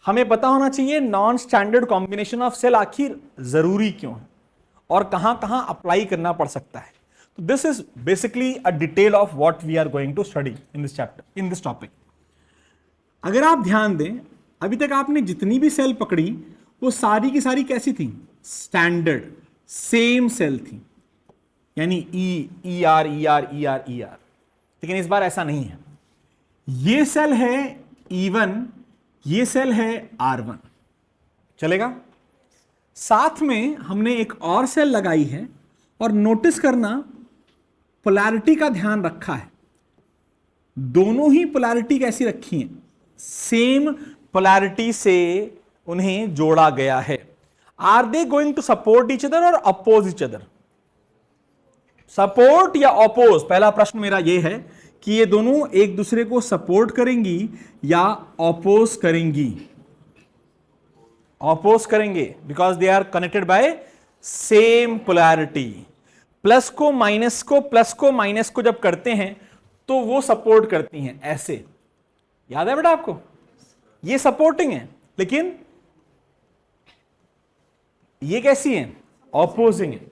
हमें पता होना चाहिए non standard combination of cell आखिर जरूरी क्यों है और कहां कहां अप्लाई करना पड़ सकता है। तो this is basically a detail of what we are going to study in this chapter, in this topic. अगर आप ध्यान दें, अभी तक आपने जितनी भी सेल पकड़ी वो सारी की सारी कैसी थी? स्टैंडर्ड सेम सेल थी, यानी E R E R E R E R. लेकिन इस बार ऐसा नहीं है। ये सेल है E1, ये सेल है R1, चलेगा? साथ में हमने एक और सेल लगाई है और नोटिस करना पोलैरिटी का ध्यान रखा है। दोनों ही पोलैरिटी कैसी रखी है? सेम पोलैरिटी से उन्हें जोड़ा गया है। Are they going to support each other और अपोज ईच अदर? सपोर्ट या अपोज? पहला प्रश्न मेरा यह है कि ये दोनों एक दूसरे को सपोर्ट करेंगी या अपोज करेंगी? अपोज करेंगे, because they are connected by same polarity. Plus को माइनस को जब करते हैं तो वो सपोर्ट करती हैं, ऐसे। याद है बेटा आपको? ये सपोर्टिंग है, लेकिन ये कैसी है? ऑपोजिंग है।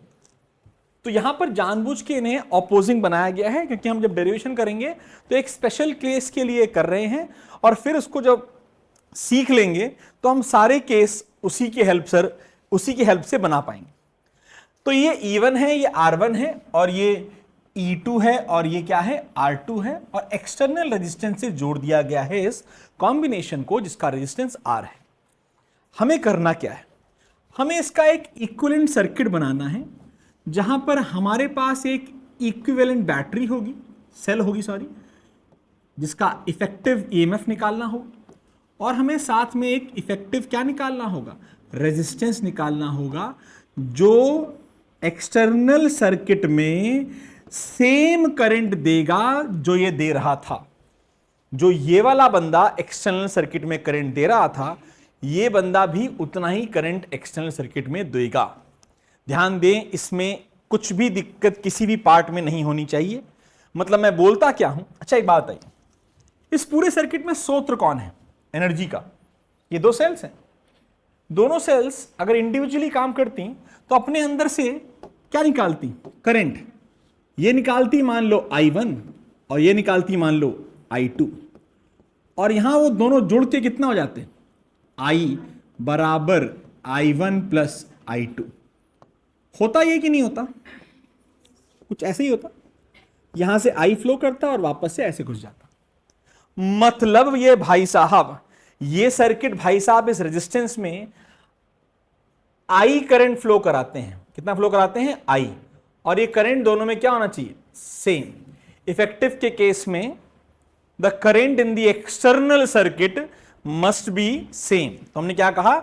तो यहां पर जानबूझ के इन्हें ऑपोजिंग बनाया गया है, क्योंकि हम जब डेरिवेशन करेंगे तो एक स्पेशल केस के लिए कर रहे हैं, और फिर उसको जब सीख लेंगे तो हम सारे केस उसी की हेल्प से बना पाएंगे। तो ये E1 है, ये R1 है, और ये E2 है, और ये क्या है? R2 है, और एक्सटर्नल रेजिस्टेंस से जोड़ दिया गया है इस कॉम्बिनेशन को जिसका रेजिस्टेंस R है। हमें करना क्या है? हमें इसका एक इक्विवेलेंट सर्किट बनाना है, जहां पर हमारे पास एक इक्विवेलेंट बैटरी होगी, सेल होगी सॉरी, जिसका इफेक्टिव EMF निकालना होगा, और हमें साथ में एक इफेक्टिव क्या निकालना होगा? रेजिस्टेंस निकालना होगा, जो एक्सटर्नल सर्किट में सेम करंट देगा जो ये दे रहा था। जो ये वाला बंदा एक्सटर्नल सर्किट में करंट दे रहा था, ये बंदा भी उतना ही करंट एक्सटर्नल सर्किट में देगा। ध्यान दें, इसमें कुछ भी दिक्कत किसी भी पार्ट में नहीं होनी चाहिए। मतलब मैं बोलता क्या हूं? अच्छा एक बात बताइए, इस पूरे सर्किट में स्रोत कौन है एनर्जी का? ये दो सेल्स हैं। दोनों सेल्स अगर इंडिविजुअली काम करती तो अपने अंदर से क्या निकालती? करंट। ये निकालती मान लो I1, और ये निकालती मान लो I2, और यहां वो दोनों जुड़ के कितना हो जाते हैं? I बराबर I1 प्लस I2। होता ये कि नहीं होता? कुछ ऐसे ही होता। यहां से I फ्लो करता और वापस से ऐसे घुस जाता। मतलब ये भाई साहब, ये सर्किट भाई साहब इस रेजिस्टेंस में I करंट फ्लो कराते हैं। कितना फ्लो कराते हैं? I। और ये करंट दोनों में क्या होना चाहिए? सेम। इफेक्टिव के केस में the current in the external circuit must be same. तो हमने क्या कहा?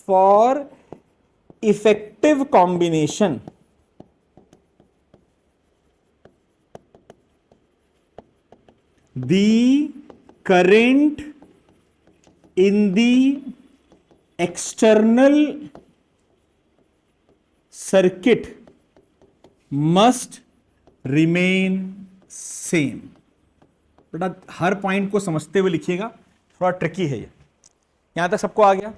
For effective combination the current in the external circuit must remain same। बेटा हर पॉइंट को समझते हुए लिखिएगा, थोड़ा ट्रिकी है ये। यहां तक सबको आ गया?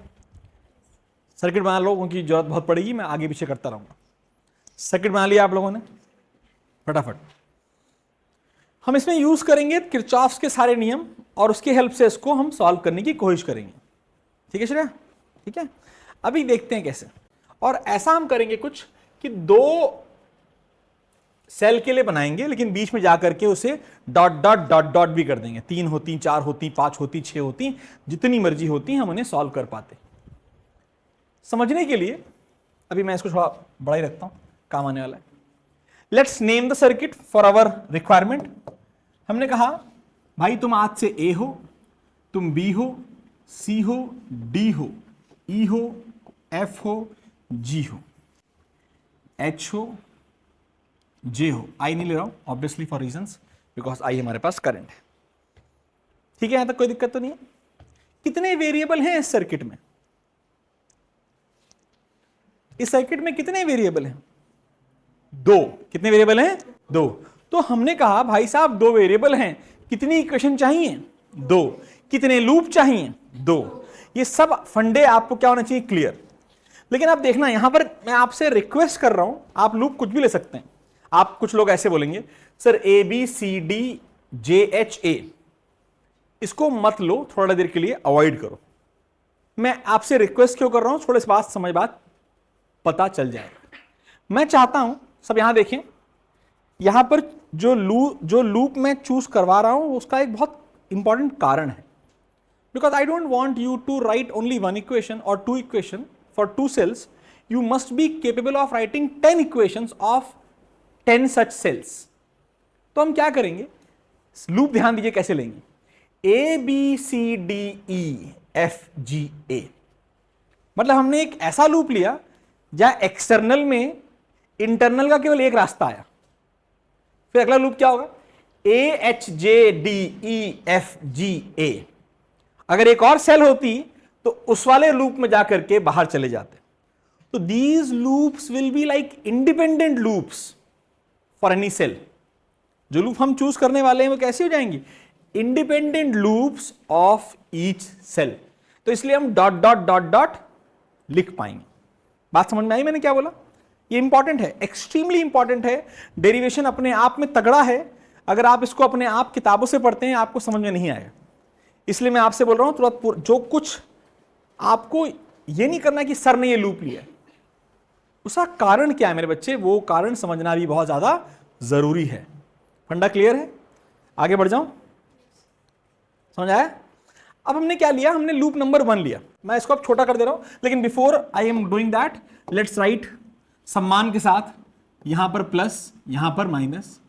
सर्किट बना लोगों की जरूरत बहुत पड़ेगी, मैं आगे पीछे करता रहूंगा। सर्किट बना लिया आप लोगों ने फटाफट। हम इसमें यूज करेंगे किरचॉफ्स के सारे नियम, और उसकी हेल्प से इसको हम सॉल्व करने की कोशिश करेंगे। ठीक है श्रेया? ठीक है, अभी देखते हैं कैसे। और ऐसा हम करेंगे कुछ कि दो सेल के लिए बनाएंगे, लेकिन बीच में जाकर के उसे डॉट डॉट डॉट डॉट भी कर देंगे। 3 होती, 4 होती, 5 होती, 6 होती, जितनी मर्जी होती, हम उन्हें सॉल्व कर पाते। समझने के लिए अभी मैं इसको थोड़ा बड़ा ही रखता हूं, काम आने वाला है। Let's name the circuit for our requirement. हमने कहा भाई तुम आज से A हो, तुम B हो, C हो, D हो, E हो, F हो, G हो, H हो, J हो। I नहीं ले रहा हूं obviously for reasons, because I हमारे पास करंट है। ठीक है, यहां तक कोई दिक्कत तो नहीं है? कितने वेरिएबल हैं इस सर्किट में? इस सर्किट में कितने वेरिएबल हैं? 2। कितने वेरिएबल हैं? 2। तो हमने कहा भाई साहब 2 वेरिएबल हैं, कितनी इक्वेशन चाहिए? 2। कितने लूप चाहिए? 2। ये सब फंडे आपको क्या होना चाहिए? क्लियर। लेकिन आप देखना यहां पर मैं आपसे रिक्वेस्ट कर रहा हूं, आप लूप कुछ भी ले सकते हैं। आप कुछ लोग ऐसे बोलेंगे सर ABCDJHA, इसको मत लो, थोड़ा देर के लिए अवॉइड करो। मैं आपसे रिक्वेस्ट क्यों कर रहा हूं? थोड़े से बात समझ बात पता चल जाएगा। मैं चाहता हूं सब यहां देखें, यहां पर जो लूप मैं चूज करवा रहा हूं उसका एक बहुत इंपॉर्टेंट कारण है। Because I don't want you to write only 1 equation और 2 equation for 2 cells. You must be capable of writing 10 equations of 10 such cells. तो हम क्या करेंगे? लूप ध्यान दीजिए कैसे लेंगे। ABCDEFGA, मतलब हमने एक ऐसा लूप लिया जहां एक्सटर्नल में इंटरनल का केवल एक रास्ता आया। फिर अगला लूप क्या होगा? AHJDEFGA। अगर एक और सेल होती तो उस वाले लूप में जाकर के बाहर चले जाते। तो these loops will be like independent loops for any cell. जो लूप हम चूज करने वाले हैं वो कैसे हो जाएंगी? Independent loops of each cell. तो इसलिए हम डॉट डॉट डॉट डॉट लिख पाएंगे। बात समझ में आई मैंने क्या बोला? ये इंपॉर्टेंट है, एक्सट्रीमली इंपॉर्टेंट है। डेरिवेशन अपने आप में तगड़ा है। अगर आप इसको अपने आप किताबों से पढ़ते हैं आपको समझ में नहीं आएगा। इसलिए मैं आपसे बोल रहा हूं तुरंत जो कुछ आपको ये नहीं करना कि सर ने ये लूप लिया, उसका कारण क्या है मेरे बच्चे, वो कारण समझना भी बहुत ज्यादा जरूरी है। फंडा क्लियर है? आगे बढ़ जाऊं? समझ आया? अब हमने क्या लिया? हमने लूप नंबर 1 लिया। मैं इसको अब छोटा कर दे रहा हूं, लेकिन before I am doing that let's write सम्मान के साथ, यहां पर प्लस, यहां पर माइनस,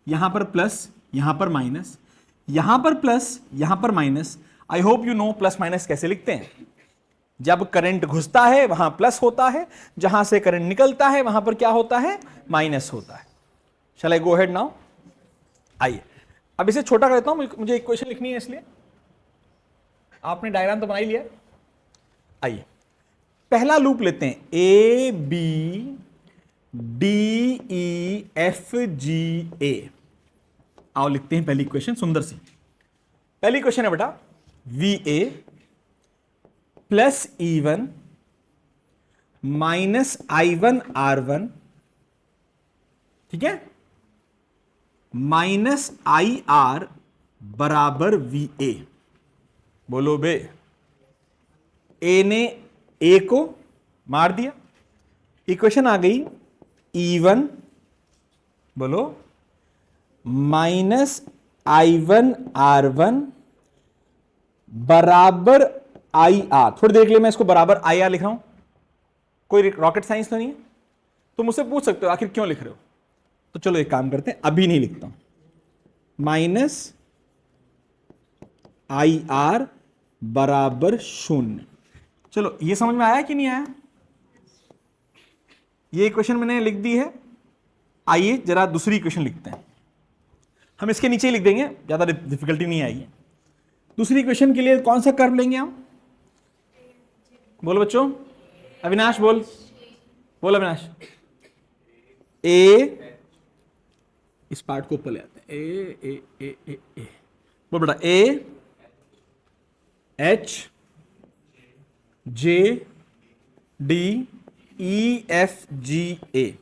यहां पर प्लस, यहां पर माइनस, यहां पर प्लस, यहां पर minus. I hope you know plus minus कैसे लिखते हैं। जब करंट घुसता है वहां प्लस होता है, जहां से करंट निकलता है वहां पर क्या होता है? माइनस होता है। शैल आई गो अहेड नाउ? आइए अब इसे छोटा कर देता हूं, मुझे इक्वेशन लिखनी है इसलिए। आपने डायग्राम तो बना ही लिया। आइए पहला लूप लेते हैं, ABDEFGA। आओ लिखते हैं पहली इक्वेशन सुंदर सी। पहली इक्वेशन है बेटा VA plus E1 minus I1 R1, ठीक है, माइनस IR बराबर VA। बोलो बे। ए ने ए को मार दिया, इक्वेशन आ गई E1 बोलो माइनस I1 R1 बराबर IR। थोड़ी देर के लिए मैं इसको बराबर IR लिख रहा हूं, कोई रॉकेट साइंस तो नहीं है। तो मुझसे पूछ सकते हो आखिर क्यों लिख रहे हो, तो चलो एक काम करते हैं, अभी नहीं लिखता हूं। माइनस IR बराबर 0। चलो ये समझ में आया कि नहीं आया? ये इक्वेशन मैंने लिख दी है। आइए जरा दूसरी इक्वेशन लिखते हैं, हम इसके नीचे ही लिख देंगे, ज्यादा डिफिकल्टी नहीं आएगी। दूसरी इक्वेशन के लिए कौन सा कर्व लेंगे हम? बोलो बच्चों, अविनाश बोल, बोल अविनाश। ए, इस पार्ट को ऊपर ले आते हैं, ए ए ए ए ए, बोल बेटा, A H J D E F G A.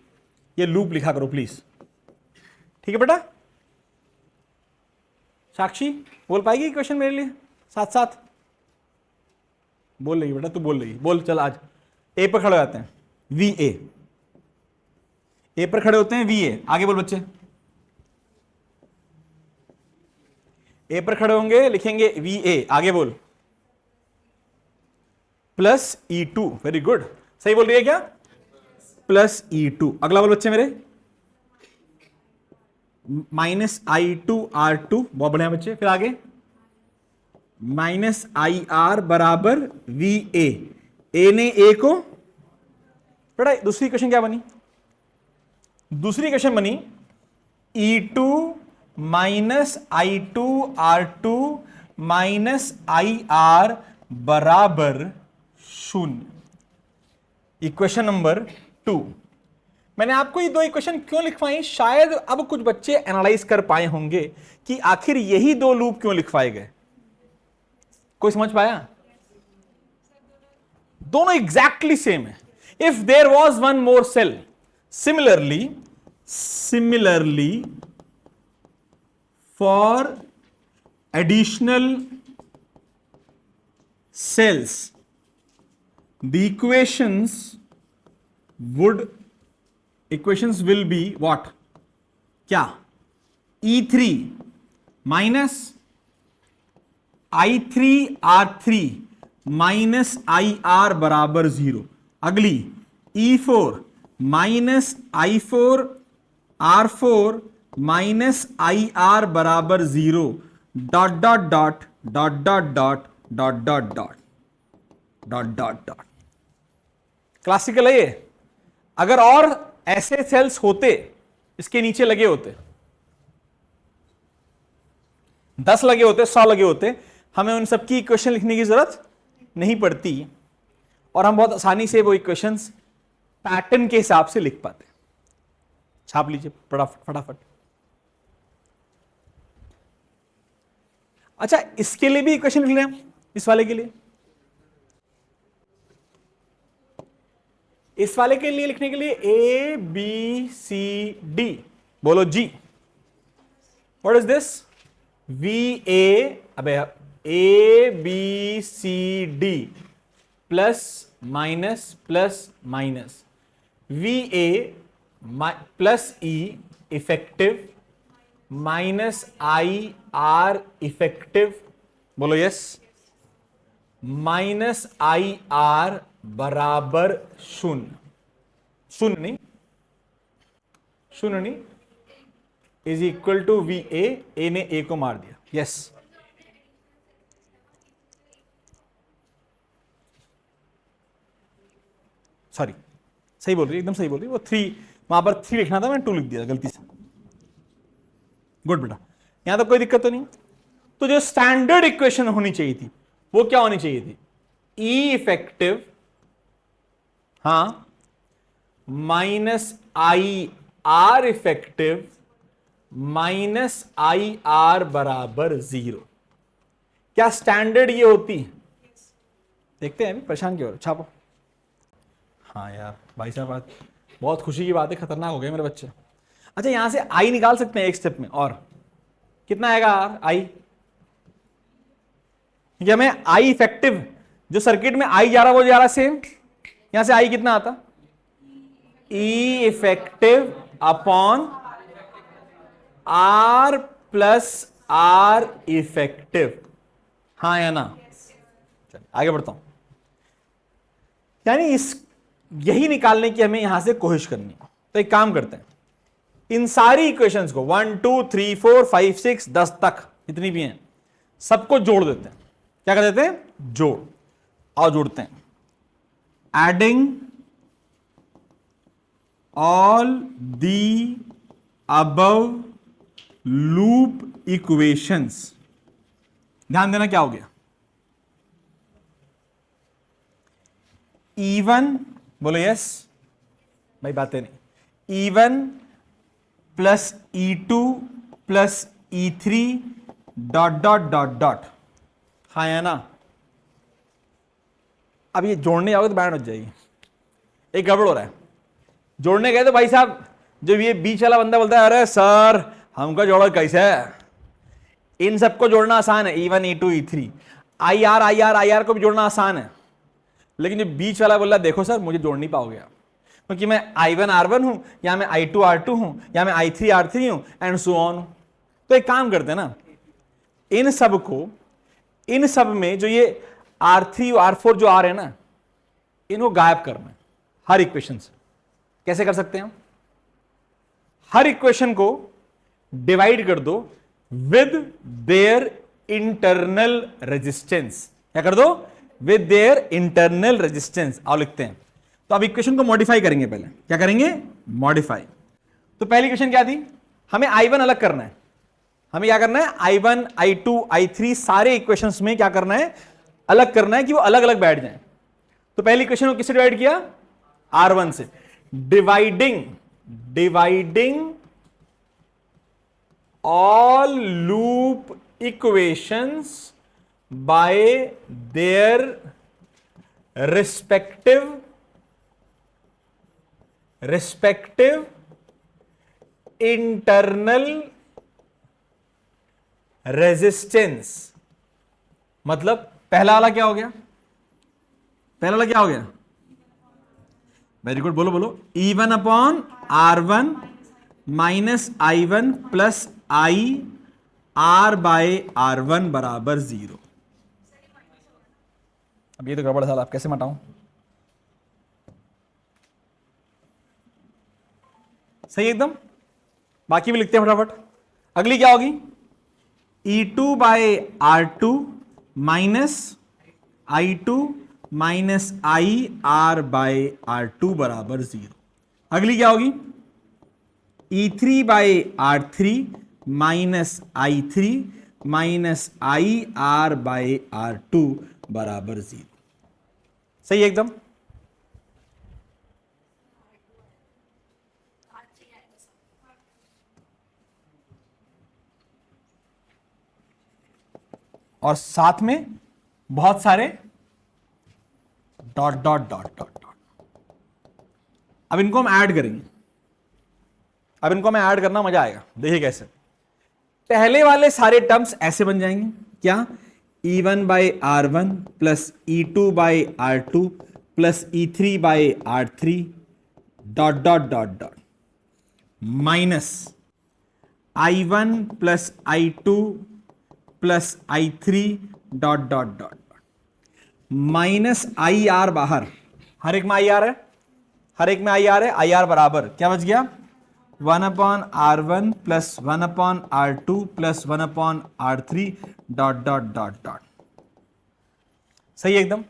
ये लूप लिखा करो प्लीज, ठीक है बेटा? साक्षी बोल पाएगी क्वेश्चन मेरे लिए साथ साथ? बोल रही बेटा, तू बोल रही, बोल चल। आज ए पर खड़े हो जाते हैं, वी ए पर खड़े होते हैं, वी ए। आगे बोल बच्चे, ए पर खड़े होंगे, लिखेंगे वी ए। आगे बोल, प्लस E2। वेरी गुड, सही बोल रही है क्या? Plus E2। अगला बोल बच्चे मेरे, माइनस I2 R2। बहुत बढ़िया बच्चे। फिर आगे माइनस IR बराबर VA। ए ने ए को, बेटा दूसरी क्वेश्चन क्या बनी? दूसरी क्वेश्चन बनी E2 minus I2 R2 minus IR बराबर 0। Equation number 2। मैंने आपको ये 2 इक्वेशन क्यों लिखवाई? शायद अब कुछ बच्चे एनालाइज कर पाए होंगे कि आखिर यही 2 लूप क्यों लिखवाए गए। कोई समझ पाया? दोनों एग्जैक्टली सेम है. If there was one more cell, similarly for additional cells, the equations will be what? क्या? E3 minus I3R3 minus IR बराबर 0. अगली E4 minus I4R4 minus IR बराबर 0. Dot dot dot dot dot dot dot dot dot dot dot dot. Classical है ये. अगर और ऐसे sales होते, इसके नीचे लगे होते, 10 लगे होते, 100 लगे होते, हमें उन सबकी इक्वेशन लिखने की जरूरत नहीं पड़ती और हम बहुत आसानी से वो इक्वेशंस पैटर्न के हिसाब से लिख पाते. छाप लीजिए फटाफट. अच्छा, इसके लिए भी इक्वेशन लिख लें. इस वाले के लिए, इस वाले के लिए लिखने के लिए ए बी सी डी. बोलो जी. What is this? V A, अबे A B C D plus minus plus minus. V A plus E effective minus I R effective. बोलो यस. माइनस आई आर बराबर 0. शून्य नहीं, is equal to V A ने A को मार दिया. Yes. Sorry, सही बोल रही, एकदम सही बोल रही. वो 3 वहां पर 3 लिखना था, मैंने 2 लिख दिया गलती से. गुड बेटा, यहां तो कोई दिक्कत तो नहीं. तो जो स्टैंडर्ड इक्वेशन होनी चाहिए थी वो क्या होनी चाहिए थी? ई इफेक्टिव, हाँ, minus I R effective minus I R बराबर 0. क्या स्टैंडर्ड ये होती? देखते हैं, परेशान क्यों हो? छापो. हाँ यार भाई साहब, बहुत खुशी की बात है, खतरनाक हो गए मेरे बच्चे. अच्छा, यहां से आई निकाल सकते हैं एक स्टेप में. और कितना आएगा आई? क्योंकि हमें आई इफेक्टिव, जो सर्किट में आई जा रहा वो जा रहा सेम. यहां से आई कितना आता? E effective upon R plus R effective. हाँ या ना? चलिए आगे बढ़ता हूं. यानी यही निकालने की हमें यहां से कोशिश करनी है. तो एक काम करते हैं, इन सारी इक्वेशंस को 1 2 3 4 5 6 10 तक जितनी भी हैं सबको जोड़ देते हैं. क्या कर देते हैं? जोड़. और जोड़ते हैं. Adding all the above loop equations. ध्यान देना क्या हो गया? E1, बोलो यस भाई, बातें नहीं. E1 plus E2 plus E3 dot dot dot dot. हाँ या ना? अब ये जोड़ने जाओगे तो बैंड हो जाएगी. एक गड़बड़ हो रहा है. जोड़ने गए तो भाई साहब, जब ये बीच वाला बंदा बोलता है अरे सर हमको जोड़ो कैसे है, इन सबको जोड़ना आसान है. E1 E2 E3 IR को भी जोड़ना आसान है. लेकिन जो बीच वाला बोला देखो सर मुझे जोड़ नहीं पाओगे आप, क्योंकि मैं I1 R1 हूं, या मैं I2 R2 हूं, या मैं I3 R3 हूं, एंड सो ऑन. तो एक काम करते हैं ना, इन सब में जो ये R3 और R4 जो आ रहे हैं ना, इनको गायब करना है हर इक्वेशन से. कैसे कर सकते हैं? हर इक्वेशन को डिवाइड कर दो विद देयर इंटरनल रेजिस्टेंस. क्या कर दो? With their internal resistance. आओ लिखते हैं. तो अब इक्वेशन को मॉडिफाई करेंगे. पहले क्या करेंगे? मॉडिफाई. तो पहली इक्वेशन क्या थी? हमें I1 अलग करना है. हमें क्या करना है? I1 I2 I3 सारे इक्वेशंस में क्या करना है? अलग करना है कि वो अलग अलग बैठ जाएं. तो पहली इक्वेशन को किससे डिवाइड किया? R1 से. Dividing all loop equations bye their respective internal resistance. मतलब पहला वाला क्या हो गया? पहला वाला क्या हो गया? वेरी गुड, बोलो बोलो। E1 upon R1 minus I1 plus I R by R1 बराबर 0। अब ये तो गड़बड़ साला, आप कैसे मटाऊं? सही एकदम। बाकी भी लिखते हैं फटाफट। अगली क्या होगी? E2 by R2 minus I2 minus I R by R2 बराबर 0। अगली क्या होगी? E3 by R3 minus I3 minus I R by R2 बराबर 0। सही एकदम। और साथ में बहुत सारे dot dot dot dot dot. अब इनको हम ऐड करेंगे। अब इनको हमें ऐड करना, मजा आएगा। देखिए कैसे। पहले वाले सारे टर्म्स ऐसे बन जाएंगे। क्या? E1 by R1 plus E2 by R2 plus E3 by R3 dot dot dot dot minus I1 plus I2 plus I3 dot dot dot minus IR बाहर। हर एक में IR है, हर एक में IR है। IR बराबर क्या बच गया? 1 upon R1 plus 1 upon R2 plus 1 upon R3 dot dot dot dot. सही है एकदम।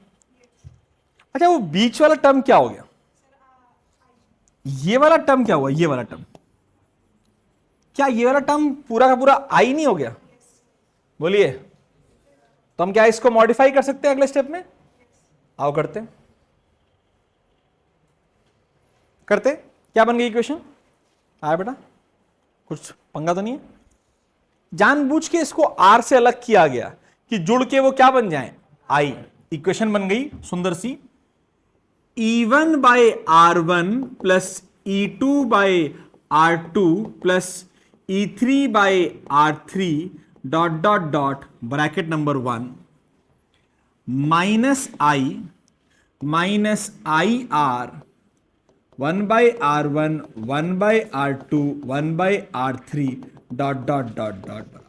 अच्छा, वो बीच वाला टर्म क्या हो गया? ये वाला टर्म क्या हुआ? ये वाला टर्म, क्या ये वाला टर्म पूरा का पूरा आई नहीं हो गया? बोलिए। तो हम क्या इसको मॉडिफाई कर सकते हैं अगले स्टेप में? आओ करते हैं। करते क्या बन गई इक्वेशन? आया बेटा? कुछ पंगा तो नहीं है? जानबूझ के इसको आर से अलग किया गया कि जुड़ के वो क्या बन जाए? आई। इक्वेशन बन गई सुंदर सी। E1 by R1 plus E2 by R2 plus E3 by R3 dot dot dot bracket number 1 minus I R 1 by R1 1 by R2 1 by R3 dot dot dot dot बराबर।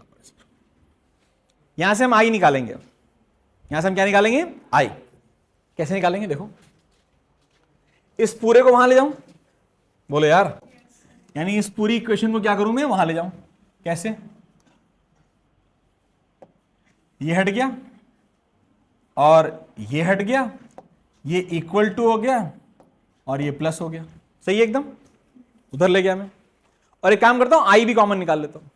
यहां से हम आई निकालेंगे। यहां से हम क्या निकालेंगे? आई। कैसे निकालेंगे? देखो, इस पूरे को वहां ले जाऊं। बोलो यार। यानी इस पूरी इक्वेशन को क्या करूं मैं? वहां ले जाऊं। कैसे? ये हट गया और ये हट गया, ये इक्वल टू हो गया और ये प्लस हो गया। सही है एकदम। उधर ले गया मैं। और एक काम करता हूं, आई भी कॉमन निकाल लेता हूं।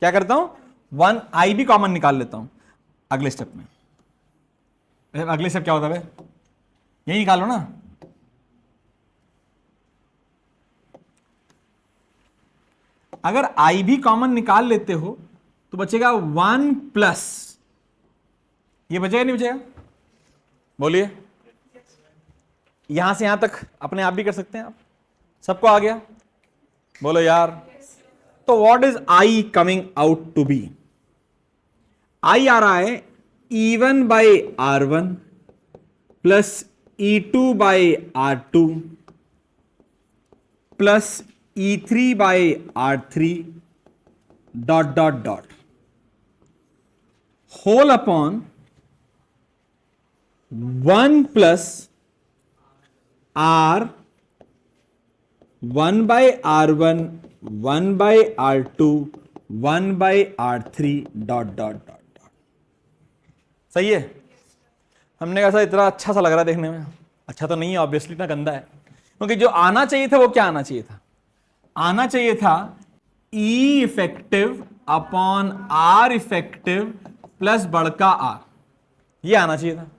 क्या करता हूं? 1 आई भी कॉमन निकाल लेता हूं अगले स्टेप में। अगले स्टेप क्या होता है? यही निकालो ना। अगर आई भी कॉमन निकाल लेते हो तो बचेगा 1 प्लस, ये बचेगा नहीं बचेगा? बोलिए। यहां से यहां तक अपने आप भी कर सकते हैं आप। सबको आ गया? बोलो यार। तो what is I coming out to be? I आ रहा है E1 by R1 plus E2 by R2 plus E3 by R3 dot dot dot whole upon 1 plus R 1 by R1 1 by R2 1 by R3 dot dot dot dot. सही है। हमने कहा इतना अच्छा सा लग रहा है देखने में। अच्छा तो नहीं है ऑब्वियसली, इतना गंदा है। क्योंकि जो आना चाहिए था वो क्या आना चाहिए था? आना चाहिए था E effective upon R effective plus बड़का R। ये आना चाहिए था।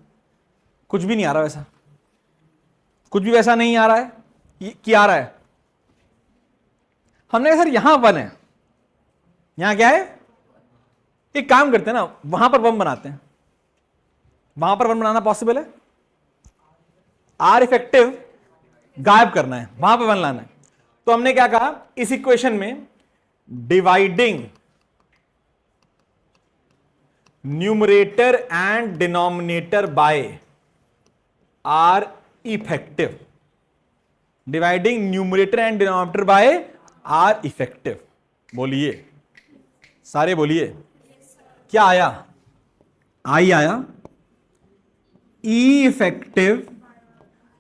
कुछ भी नहीं आ रहा वैसा। कुछ भी वैसा नहीं आ रहा है। ये क्या आ रहा है? हमने कहा सर यहां 1 है, यहां क्या है? एक काम करते हैं ना, वहां पर 1 बनाते हैं। वहां पर 1 बनाना पॉसिबल है? आर इफेक्टिव गायब करना है, वहां पर 1 लाना है। तो हमने क्या कहा इस इक्वेशन में, dividing numerator and denominator by R effective, dividing numerator and denominator by R effective. बोलिए सारे बोलिए, क्या आया? आई आया, E effective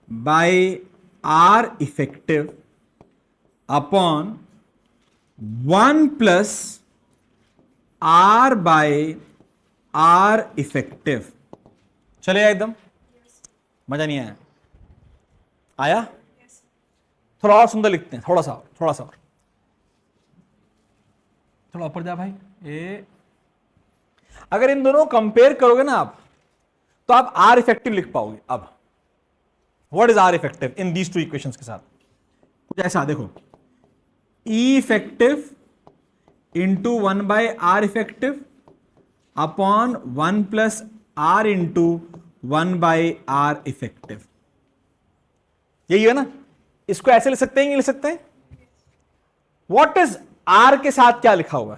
by R effective upon 1 plus R by R effective. चलेगा एकदम? मजा नहीं आया? आया? थोड़ा और सुंदर लिखते हैं, थोड़ा सा और, थोड़ा ऊपर जा भाई। अगर इन दोनों कंपेयर करोगे ना आप, तो आप आर इफेक्टिव लिख पाओगे। अब what is R effective in these two equations के साथ? कुछ ऐसा देखो, E effective into 1 by R effective upon 1 plus R into 1 by R effective. यही है ना? इसको ऐसे लिख सकते हैं, नहीं लिख सकते हैं? व्हाट इज आर के साथ क्या लिखा हुआ?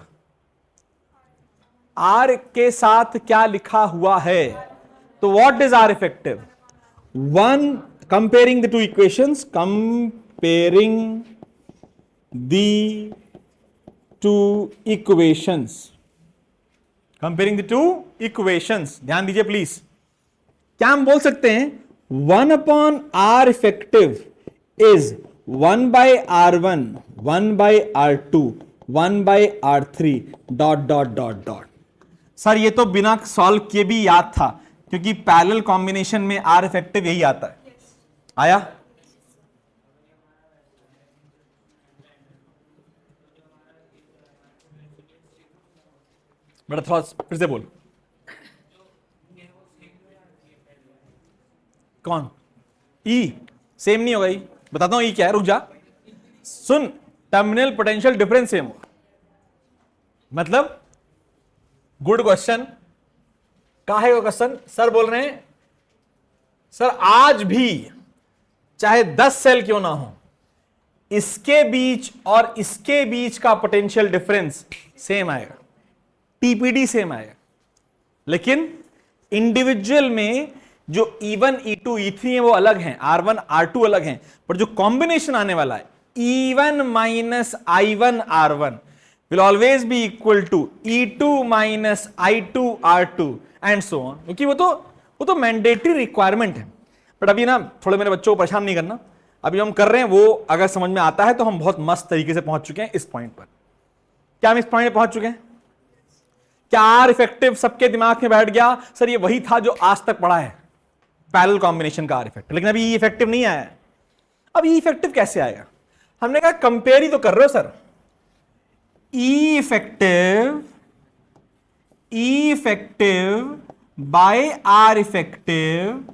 आर के साथ क्या लिखा हुआ है? तो what is R effective? 1 comparing the two equations, comparing the two equations, comparing the two equations. ध्यान दीजिए प्लीज। क्या हम बोल सकते हैं 1 upon R effective is 1 by R1, 1 by R2, 1 by R3 dot dot dot dot. Sir ये तो बिना सॉल्व किए भी याद था, क्योंकि पैरेलल कॉम्बिनेशन में आर इफेक्टिव यही आता है। आया? बेटा थोड़ा फिर से बोल। कौन? ई सेम नहीं होगा। ई बताता हूं ई क्या है, रुक जा सुन। टर्मिनल पोटेंशियल डिफरेंस सेम होगा। मतलब गुड क्वेश्चन। कहा है वो क्वेश्चन? सर बोल रहे हैं सर आज भी चाहे 10 सेल क्यों ना हो, इसके बीच और इसके बीच का पोटेंशियल डिफरेंस सेम आएगा, टीपीडी सेम आएगा, लेकिन इंडिविजुअल में जो E1, E2, E3 है वो अलग हैं, R1, R2 अलग हैं, पर जो कॉम्बिनेशन आने वाला है E1 minus I1 R1 will always be equal to E2 minus I2 R2 and so on, क्योंकि वो तो मैंडेटरी रिक्वायरमेंट है। बट अभी ना थोड़े मेरे बच्चों को परेशान नहीं करना, अभी हम कर रहे हैं वो अगर समझ में आता है तो हम बहुत मस्त तरीके से पहुंच चुके हैं इस पॉइंट पर। क्या हम इस पॉइंट पे पहुंच चुके हैं? क्या आर इफेक्टिव सबके दिमाग में बैठ गया? सर ये वही था जो आज तक पढ़ा है, पैरेलल कॉम्बिनेशन का आर इफेक्टिव, लेकिन अभी ई इफेक्टिव नहीं आया है। अब ई इफेक्टिव कैसे आएगा? हमने कहा कंपेयर ही तो कर रहे हो sir. E effective by R effective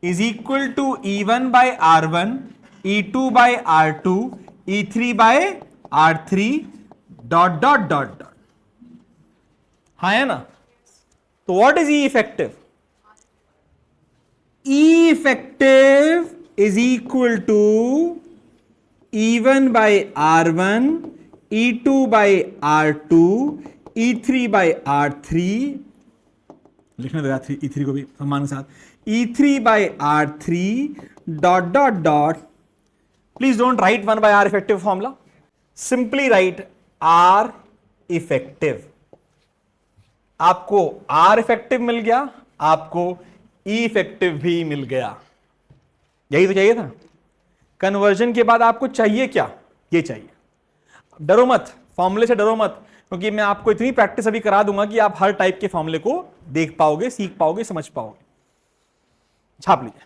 is equal to E1 by R1, E2 by R2, E3 by R3 dot dot dot dot. हाँ है ना? तो what is E effective? E effective is equal to E1 by R1, E2 by R2, E3 by R3, लिखने दो E3 को भी सम्मान के साथ, E3 by R3 dot dot dot. Please don't write 1 by R effective formula, simply write R effective. आपको R effective मिल गया, आपको ई इफेक्टिव भी मिल गया। यही तो चाहिए था। कन्वर्जन के बाद आपको चाहिए क्या? ये चाहिए। डरो मत, फॉर्मूले से डरो मत, क्योंकि मैं आपको इतनी प्रैक्टिस अभी करा दूंगा कि आप हर टाइप के फॉर्मूले को देख पाओगे, सीख पाओगे, समझ पाओगे। छाप लीजिए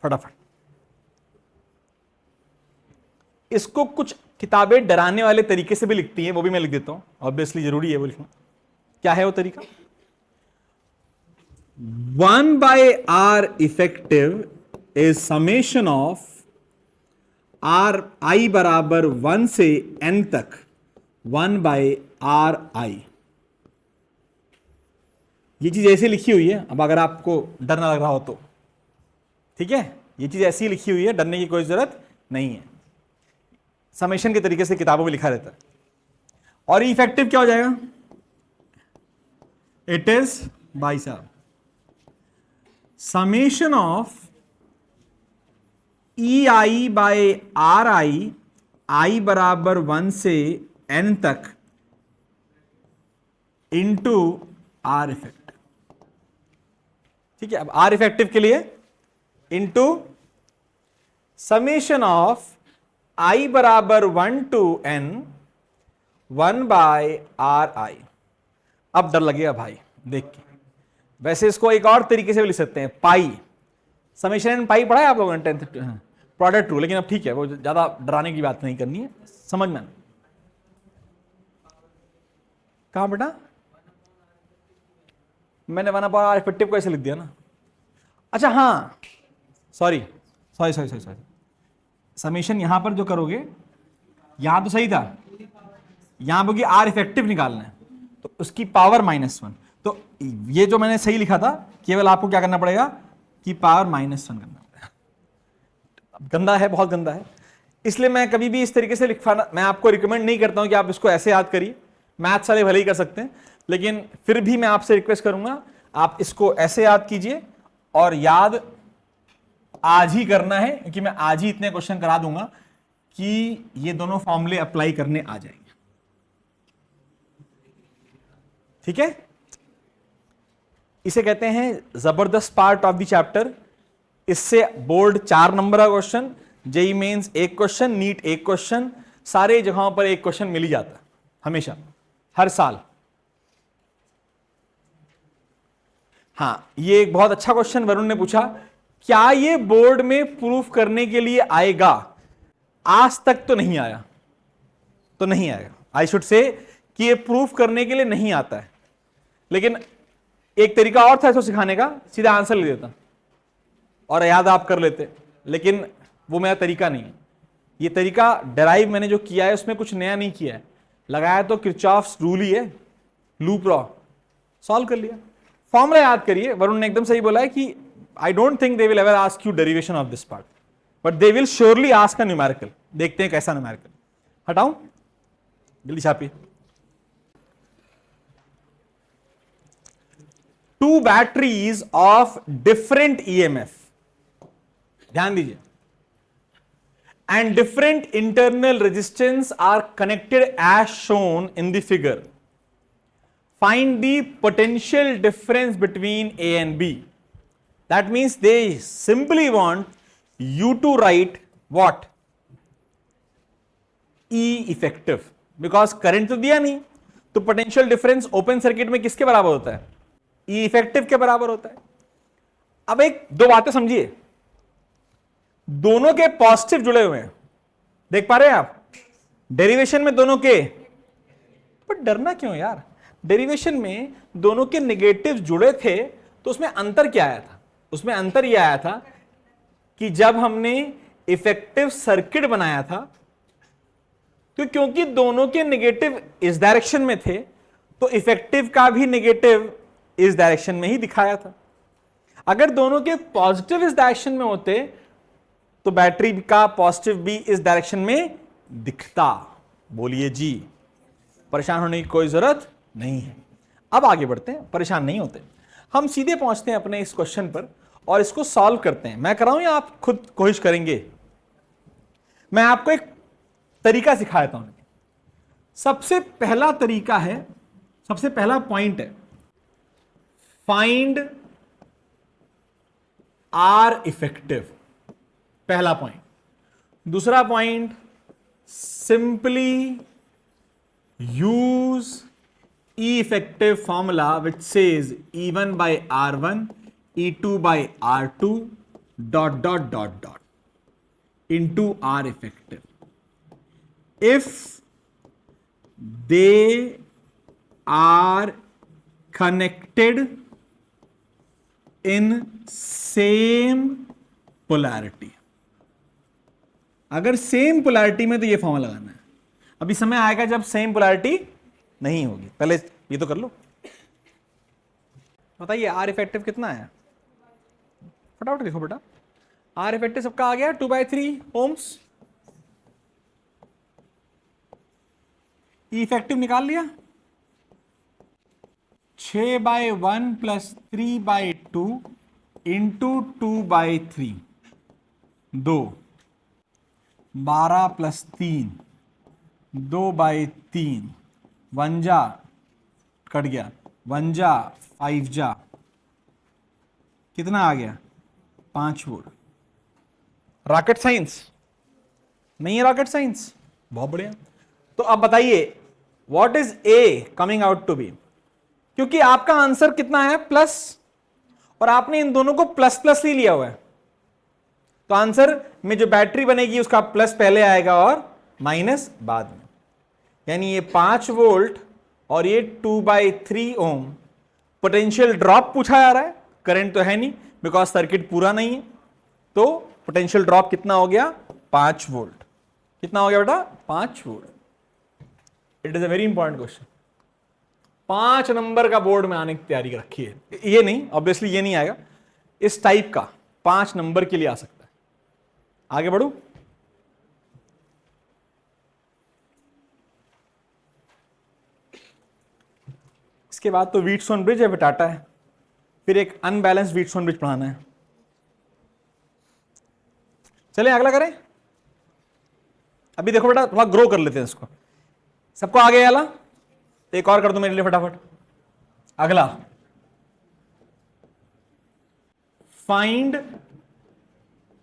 फटाफट। इसको कुछ किताबें डराने वाले तरीके से भी लिखती हैं, वो भी मैं लिख देता हूं, ऑब्वियसली जरूरी है वो लिखना। क्या है वो तरीका? 1 by R effective is summation of R I बराबर 1 से n तक 1 बाय आर आई। ये चीज ऐसे लिखी हुई है, अब अगर आपको डर ना लग रहा हो तो ठीक है, ये चीज ऐसी लिखी हुई है, डरने की कोई जरूरत नहीं है, समेशन के तरीके से किताबों में लिखा रहता है। और इफेक्टिव क्या हो जाएगा, इट इज भाई साहब summation of E I by R I बराबर 1 से n तक इंटू आर इफेक्टिव। ठीक है, अब आर इफेक्टिव के लिए इंटू समेशन ऑफ आई बराबर 1 to n 1 by R I. अब डर लगेगा भाई देख के, वैसे इसको एक और तरीके से भी लिख सकते हैं, पाई समेशन एन पाई पढ़ा है आप लोगों ने 10th प्रोडक्ट रूल, लेकिन अब ठीक है वो ज्यादा डराने की बात नहीं करनी है, समझ में। कहां बेटा, मैंने 1 बाय आर इफेक्टिव को ऐसे लिख दिया ना, अच्छा हाँ सॉरी, समेशन यहां पर जो करोगे, यहां तो सही था, यहां पर आर इफेक्टिव निकालना है तो उसकी पावर -1, तो ये जो मैंने सही लिखा था केवल आपको क्या करना पड़ेगा कि पावर -1 करना पड़ेगा। गंदा है, बहुत गंदा है, इसलिए मैं कभी भी इस तरीके से लिखवाना, मैं आपको रिकमेंड नहीं करता हूं कि आप इसको ऐसे याद करिए, मैथ्स वाले भले ही कर सकते हैं, लेकिन फिर भी मैं आपसे रिक्वेस्ट करूंगा आप इसको ऐसे याद कीजिए, और याद आज ही करना है, क्योंकि मैं आज ही इतने क्वेश्चन करा दूंगा कि ये दोनों फॉर्मूले अप्लाई करने आ जाएंगे। ठीक है, इसे कहते हैं जबरदस्त पार्ट ऑफ द चैप्टर। इससे बोर्ड 4 नंबर का question, JEE mains 1 question, NEET 1 question, सारे जगहों पर 1 क्वेश्चन मिल ही जाता है हमेशा, हर साल। हाँ, ये एक बहुत अच्छा क्वेश्चन वरुण ने पूछा, क्या ये बोर्ड में प्रूफ करने के लिए आएगा? आज तक तो नहीं आया, तो नहीं आएगा, आई शुड से कि ये प्रूफ करने के लिए नहीं आता है, लेकिन एक तरीका और था इसको सिखाने का, सीधा आंसर ले देता और याद आप कर लेते, लेकिन वो मेरा तरीका नहीं है। ये तरीका डेराइव मैंने जो किया है उसमें कुछ नया नहीं किया है, लगाया तो किरचॉफ्स रूल ही है, लूप लॉ, सॉल्व कर लिया। फॉर्मूला याद करिए, वरुण ने एकदम सही बोला है कि I don't think they will ever ask you derivation of this part, but they will surely ask a numerical. देखते हैं कैसा न्यूमेरिकल, हटाऊं, जल्दी छापिए। 2 बैटरीज ऑफ डिफरेंट EMF, ध्यान दीजिए, and different internal resistance are connected as shown in the figure. Find the potential difference between A and B. That means they simply want you to write what? E effective, because current तो दिया नहीं, तो potential difference open circuit में किसके बराबर होता है? E effective के बराबर होता है। अब एक दो बातें समझिए, दोनों के पॉजिटिव जुड़े हुए हैं, देख पा रहे हैं आप, डेरिवेशन में दोनों के, पर डरना क्यों यार, डेरिवेशन में दोनों के नेगेटिव जुड़े थे, तो उसमें अंतर क्या आया था? उसमें अंतर यह आया था कि जब हमने इफेक्टिव सर्किट बनाया था, तो क्योंकि दोनों के नेगेटिव इस डायरेक्शन में थे, तो इफेक्टिव का भी नेगेटिव इस डायरेक्शन में ही दिखाया था। अगर दोनों के पॉजिटिव इस डायरेक्शन में होते, तो बैटरी का पॉजिटिव भी इस डायरेक्शन में दिखता। बोलिए जी, परेशान होने की कोई जरूरत नहीं है। अब आगे बढ़ते हैं, परेशान नहीं होते, हम सीधे पहुंचते हैं अपने इस क्वेश्चन पर और इसको सॉल्व करते हैं। मैं कराऊं या आप खुद कोशिश करेंगे? मैं आपको एक तरीका सिखाता हूं। सबसे पहला तरीका है, सबसे पहला पॉइंट है, फाइंड आर इफेक्टिव, पहला पॉइंट। दूसरा point, simply use E effective formula which says E1 by R1 E2 by R2 dot dot dot dot into R effective if they are connected in same polarity। अगर same polarity में तो ये formula लगाना है। अभी समय आएगा जब सेम पोलैरिटी नहीं होगी, पहले ये तो कर लो। बताइए आर इफेक्टिव कितना है, फटाफट देखो बेटा। आर इफेक्टिव सबका आ गया 2/3 ओम्स। ई इफेक्टिव निकाल लिया, 6/1 + 3/2 इंटू 2/3, 2, 12 + 3, 2/3, 1 जा कट गया, 1 जा 5 जा, कितना आ गया 5 वोल्ट। रॉकेट साइंस नहीं है, रॉकेट साइंस, बहुत बढ़िया। तो अब बताइए what is E coming out to be, क्योंकि आपका आंसर कितना है प्लस, और आपने इन दोनों को प्लस प्लस ही लिया हुआ है, तो आंसर में जो बैटरी बनेगी उसका प्लस पहले आएगा और माइनस बाद में। यानी ये 5 वोल्ट और ये 2/3 ओम। पोटेंशियल ड्रॉप पूछा जा रहा है, करंट तो है नहीं बिकॉज सर्किट पूरा नहीं है, तो पोटेंशियल ड्रॉप कितना हो गया 5 वोल्ट। कितना हो गया बेटा 5 volt. It is a very important question, 5 number का बोर्ड में आने की तैयारी रखी है। ये नहीं, ऑब्वियसली ये नहीं आएगा, इस टाइप का 5 नंबर के लिए आ सकता है। आगे बढ़ू, इसके बाद तो व्हीटस्टोन ब्रिज है, टाटा है, फिर एक अनबैलेंस व्हीटस्टोन ब्रिज पढ़ाना है। चलिए अगला करें। अभी देखो बेटा थोड़ा ग्रो कर लेते हैं इसको, सबको आगे वाला एक और कर दो मेरे लिए फटाफट। अगला, find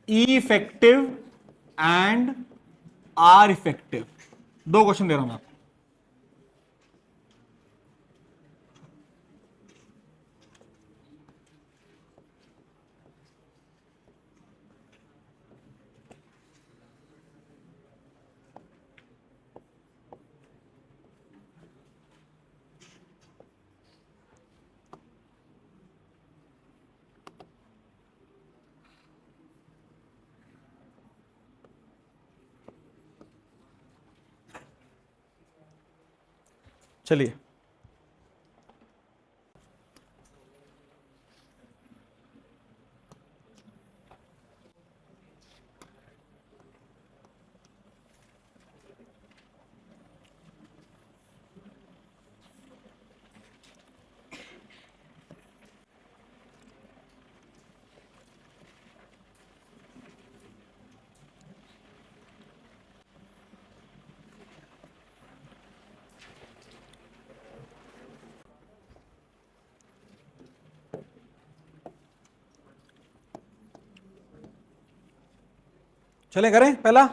E effective and R effective. 2 question दे रहा हूं मैं आपको। चलिए चले करें। पहला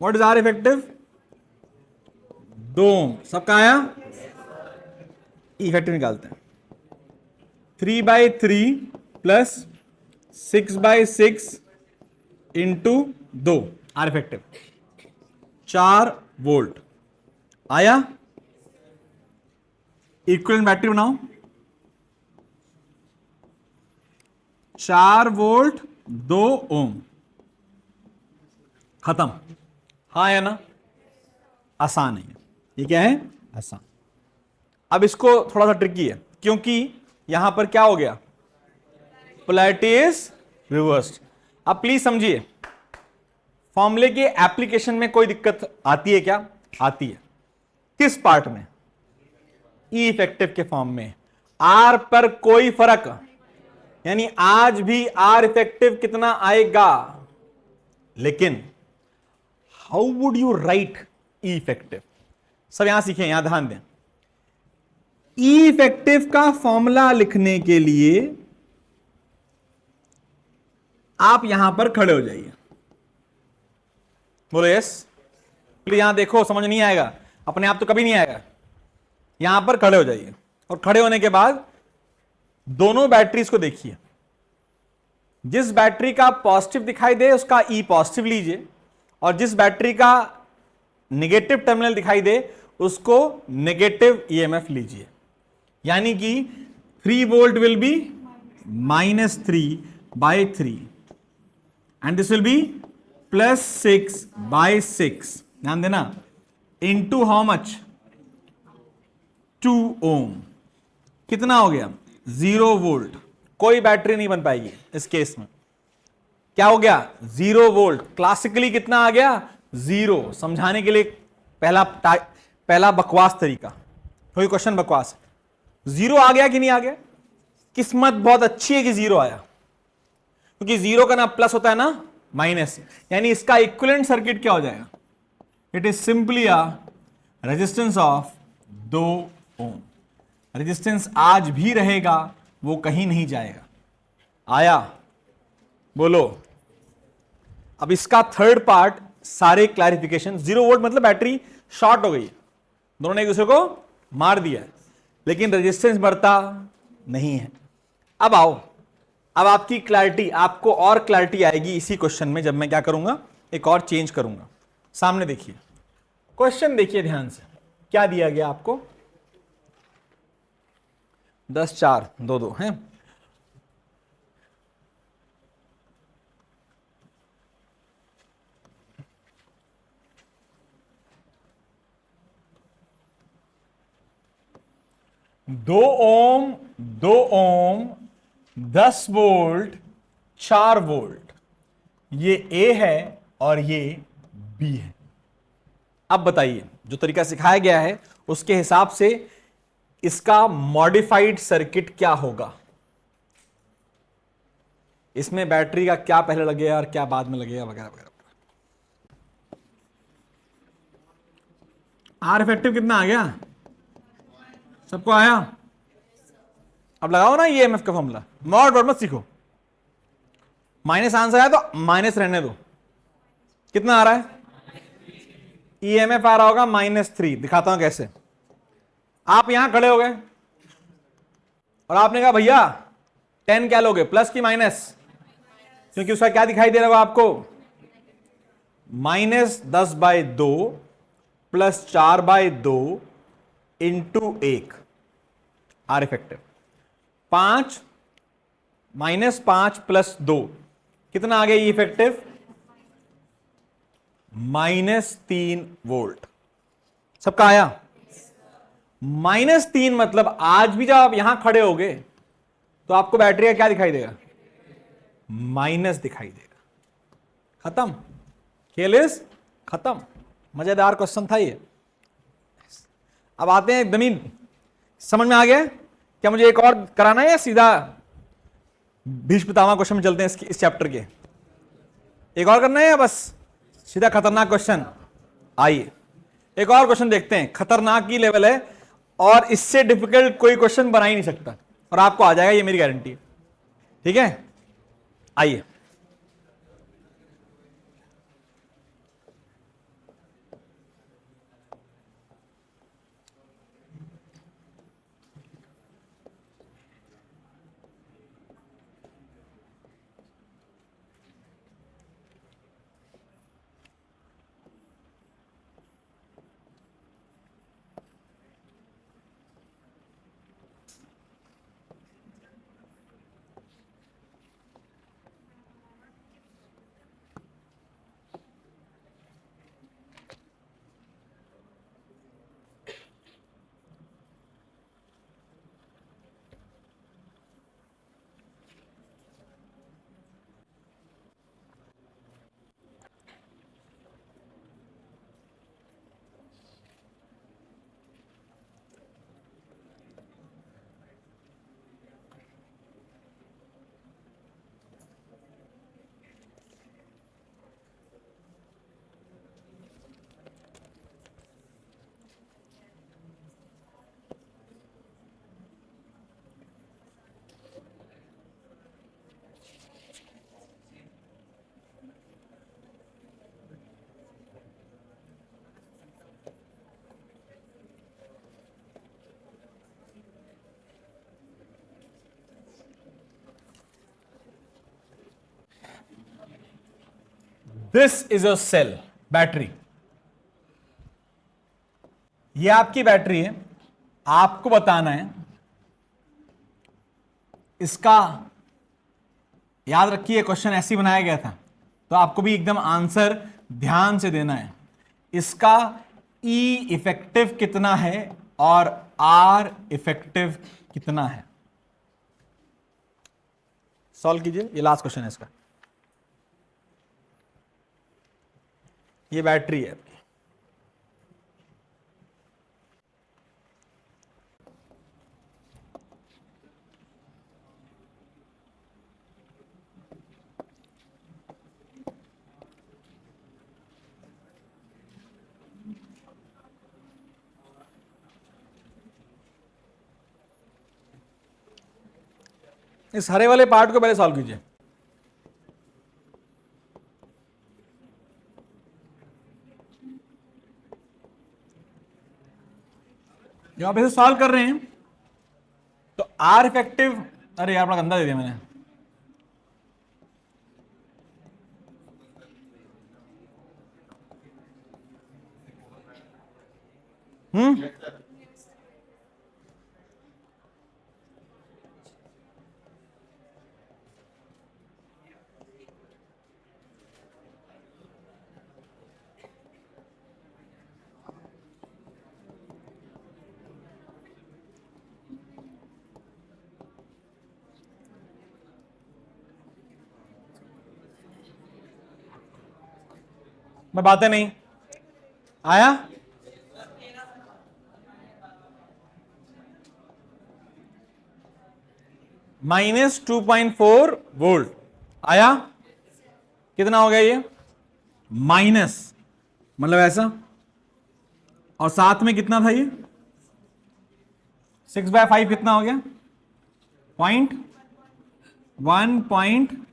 व्हाट इज आर इफेक्टिव, 2 सबका आया। इफेक्टिव निकालते हैं, 3/3 + 6/6 इंटू 2, आर इफेक्टिव 4 वोल्ट आया। इक्विवेलेंट बैटरी बनाओ, 4 वोल्ट 2 ओम, खत्म। हाँ या ना, आसान है ये क्या है, आसान। अब इसको थोड़ा सा ट्रिकी है, क्योंकि यहां पर क्या हो गया, पोलैरिटी इज रिवर्स्ड। अब प्लीज समझिए, फॉर्मूले के एप्लीकेशन में कोई दिक्कत आती है क्या, आती है। किस पार्ट में, ई इफेक्टिव के फॉर्म में। आर पर कोई फर्क, यानी आज भी आर इफेक्टिव कितना आएगा, लेकिन how would you right E effective, सब यहां सीखें, यहां ध्यान दें। ई इफेक्टिव का फॉर्मूला लिखने के लिए आप यहां पर खड़े हो जाइए, बोलो यस प्लीज। यहां देखो, समझ नहीं आएगा, अपने आप तो कभी नहीं आएगा। यहां पर खड़े हो जाइए, और खड़े होने के बाद दोनों बैटरीज को देखिए। जिस बैटरी का पॉजिटिव दिखाई दे उसका ई पॉजिटिव लीजिए, और जिस बैटरी का नेगेटिव टर्मिनल दिखाई दे उसको नेगेटिव ईएमएफ लीजिए। यानी कि 3 volt will be -3/3 and this will be +6/6, ध्यान देना, इंटू हाउ मच, 2 ओम। कितना हो गया 0 वोल्ट, कोई बैटरी नहीं बन पाएगी इस केस में। क्या हो गया 0 वोल्ट, क्लासिकली कितना आ गया 0। समझाने के लिए पहला बकवास तरीका, कोई क्वेश्चन बकवास है, 0 आ गया कि नहीं आ गया? किस्मत बहुत अच्छी है कि 0 आया, क्योंकि 0 का ना प्लस होता है ना माइनस, यानी इसका इक्विवेलेंट सर्किट क्या हो जाएगा? It is simply a resistance of 2 ohm. Resistance आज भी रहेगा, वो कहीं नहीं जाएगा। आया? बोलो। अब इसका थर्ड पार्ट, सारे क्लैरिफिकेशन। 0 वोल्ट मतलब बैटरी शॉर्ट हो गई, दोनों ने एक दूसरे को मार दिया, लेकिन रेजिस्टेंस बढ़ता नहीं है। अब आओ, अब आपकी क्लैरिटी, आपको और क्लैरिटी आएगी इसी क्वेश्चन में, जब मैं क्या करूंगा, एक और चेंज करूंगा। सामने देखिए, क्वेश्चन देखिए ध्यान से, क्या दिया गया आपको? 10 4 2 2 है। दो ओम 10 वोल्ट 4 वोल्ट, ये ए है और ये बी है। अब बताइए, जो तरीका सिखाया गया है उसके हिसाब से इसका मॉडिफाइड सर्किट क्या होगा? इसमें बैटरी का क्या पहले लगेगा और क्या बाद में लगेगा, वगैरह वगैरह। आर इफेक्टिव कितना आ गया? सबको आया? अब लगाओ ना ईएमएफ का फॉर्मूला, मॉड वर्ड मत सीखो। माइनस आंसर है तो माइनस रहने दो। कितना आ रहा है? ईएमएफ आ रहा होगा -3। दिखाता हूं कैसे। आप यहां खड़े हो गए और आपने कहा भैया 10 क्या लोगे, प्लस की माइनस? क्योंकि उसका क्या दिखाई दे रहा होगा आपको? -10/2 plus 4/2 into 1 R effective. 5 -5 plus 2 कितना आ गया? E effective -3 volt. सबका आया? -3 मतलब आज भी जब आप यहां खड़े होगे तो आपको बैटरी का क्या दिखाई देगा? माइनस दिखाई देगा। खत्म, खेल इज खत्म। मजेदार क्वेश्चन था ये। अब आते हैं एकदम ही, समझ में आ गया क्या? मुझे एक और कराना है या सीधा भीष्म पितामह क्वेश्चन में चलते हैं? इस चैप्टर के एक और करना है या बस सीधा खतरनाक क्वेश्चन? आइए एक और क्वेश्चन देखते हैं। खतरनाक की लेवल है और इससे डिफिकल्ट कोई क्वेश्चन बना ही नहीं सकता, और आपको आ जाएगा, ये मेरी गारंटी है। ठीक है, आइए। This is a cell, battery. ये आपकी बैटरी है। आपको बताना है इसका, याद रखिए क्वेश्चन ऐसे ही बनाया गया था, तो आपको भी एकदम आंसर ध्यान से देना है। इसका ई इफेक्टिव कितना है और आर इफेक्टिव कितना है। सॉल्व कीजिए, ये लास्ट क्वेश्चन है इसका। ये बैटरी है, इस हरे वाले पार्ट को पहले सॉल्व कीजिए। जब आप इसे सॉल्व कर रहे हैं तो आर इफेक्टिव, अरे यार बड़ा गंदा दे दिया मैंने। मैं बातें नहीं आया, -2.4 वोल्ट आया। कितना हो गया ये? माइनस, मतलब ऐसा, और साथ में कितना था ये? 6/5 कितना हो गया? 1.2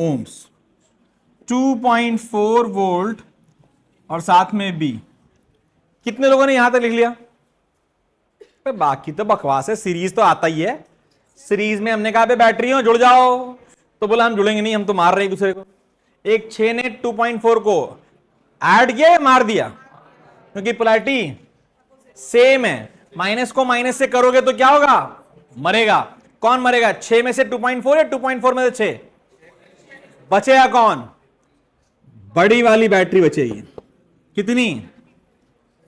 ओम्स, 2.4 वोल्ट और साथ में बी। कितने लोगों ने यहां तक लिख लिया? बाकी तो बकवास है, सीरीज तो आता ही है। सीरीज में हमने कहा बैटरी हो जुड़ जाओ, तो बोला हम जुड़ेंगे नहीं, हम तो मार रहे हैं दूसरे को। एक 6 ने 2.4 को ऐड किया, मार दिया, क्योंकि पोलैरिटी सेम है। माइनस को माइनस से करोगे तो क्या होगा? मरेगा। कौन मरेगा? 6 में से 2.4 या 2.4 में से 6? बचेगा कौन? बड़ी वाली बैटरी बचेगी। कितनी?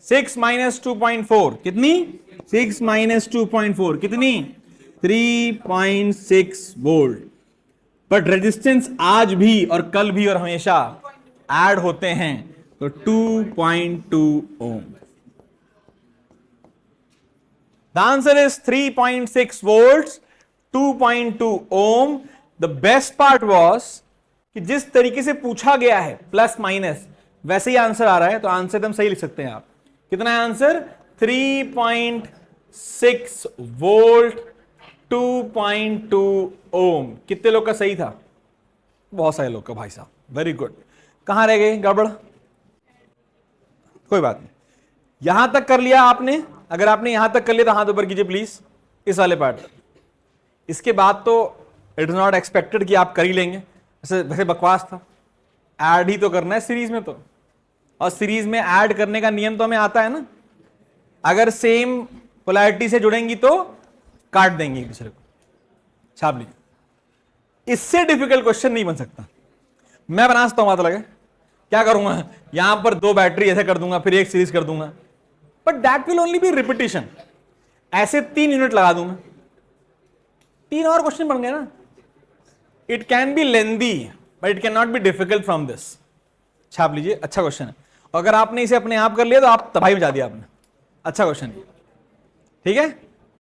6 - 2.4 कितनी? 6 - 2.4 कितनी? 3.6 वोल्ट। बट रेजिस्टेंस आज भी और कल भी और हमेशा ऐड होते हैं, तो 2.2 ohm. The answer is 3.6 volts, 2.2 ohm. The best part was कि जिस तरीके से पूछा गया है प्लस माइनस, वैसे ही आंसर आ रहा है, तो आंसर एकदम सही लिख सकते हैं आप। कितना है आंसर? 3.6 वोल्ट, 2.2 ओम। कितने लोग का सही था? बहुत सारे लोग का भाई साहब, वेरी गुड। कहां रह गए गड़बड़? कोई बात नहीं, यहां तक कर लिया आपने। अगर आपने यहां तक कर लिया तो हाथ ऊपर कीजिए प्लीज, इस वाले पार्ट। इसके बाद तो इट इज नॉट एक्सपेक्टेड कि आप कर ही लेंगे, वैसे बकवास था। ऐड ही तो करना है सीरीज में, तो और सीरीज में ऐड करने का नियम तो हमें आता है ना। अगर सेम पोलैरिटी से जुड़ेंगी तो काट देंगे एक दूसरे को, छाप लीजिए। इससे डिफिकल्ट क्वेश्चन नहीं बन सकता। मैं बना सकता हूं, बात लगे क्या करूंगा, यहां पर 2 बैटरी ऐसे कर दूंगा, फिर एक सीरीज कर दूंगा, but that will only be repetition. ऐसे 3 यूनिट लगा दूंगा, 3 और क्वेश्चन बन गए ना। It can be lengthy but it can not be difficult from this. छाप लीजिए, अच्छा क्वेश्चन है। अगर आपने इसे अपने आप कर लिया तो आप तबाही मचा दिया आपने। अच्छा क्वेश्चन है, ठीक है।